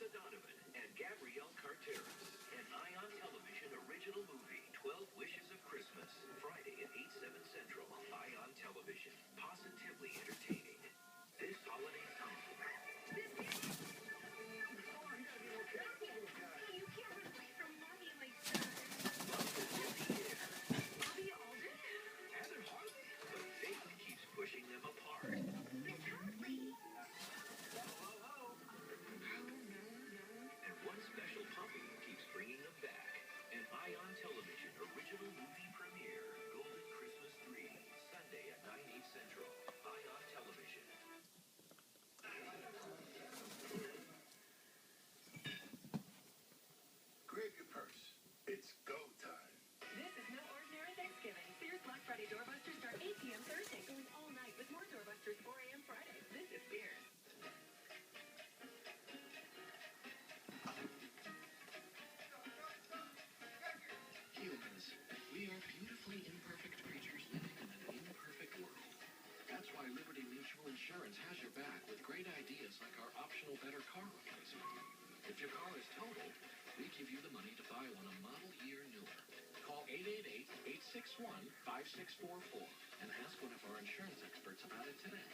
Melissa Donovan and Gabrielle Carteris. An Ion Television original movie, 12 Wishes of Christmas. Friday at 8/7 Central. Ion Television. Positively entertaining. This holiday time. You can't run away from mommy like that. Love is in the air. Bobby Alden? Heather Harley. But fate keeps pushing them apart. Miss Hartley. And one special puppy keeps bringing them back. An Ion Television original movie premiere. Golden Christmas 3. Sunday at 9/8 Central. Ion Television. Grab your purse. It's go time. This is no ordinary Thanksgiving. Sears Black Friday doorbusters start 8 p.m. Thursday, going all night with more doorbusters 4 a.m. Friday. This is Sears. Humans, we are beautifully imperfect creatures living in an imperfect world. That's why Liberty Mutual Insurance has your back with great ideas like our optional better car replacement. If your car is totaled, we give you the money to buy one a model year newer. Call 888-861-5644 and ask one of our insurance experts about it today.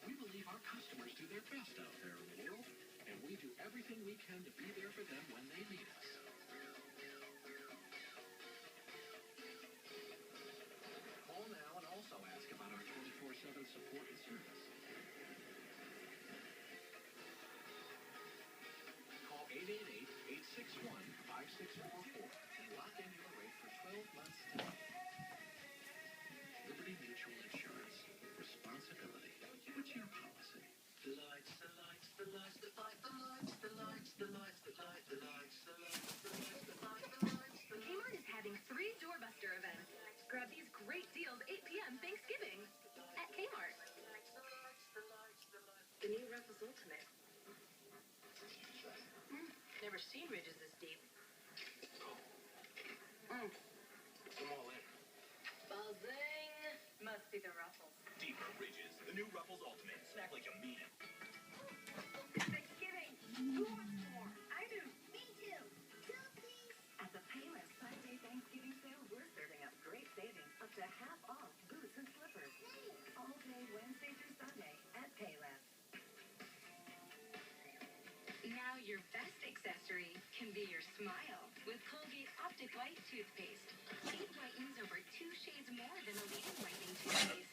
We believe our customers do their best out there in the world, and we do everything we can to be there for them when they need us. Call now and also ask about our 24/7 support and service. Call 888-861-5644 and lock in your rate for 12 months today. Liberty Mutual Insurance. Responsibility. What's your policy? The lights, the lights, the lights, the lights, the lights, the lights, the lights, the lights, the lights, the lights, the lights, the lights, the lights. Kmart is having 3 doorbuster events. Grab these great deals 8 p.m. Thanksgiving at Kmart. The new Ruffles Ultimate. Never seen ridges this deep. I'm all in. Buzzing. Must be the Ruffles. Deeper Ridges. The new Ruffles Ultimate. Snack like you mean it. Thanksgiving. Who wants more? I do. Me too. Two, please. At the Payless 5-day Thanksgiving sale, we're serving up great savings up to half off boots and slippers. All day Wednesday through Sunday at Payless. Now your best accessory can be your smile with Colgate Optic White toothpaste. It whitens over 2 shades more than a leading whitening toothpaste.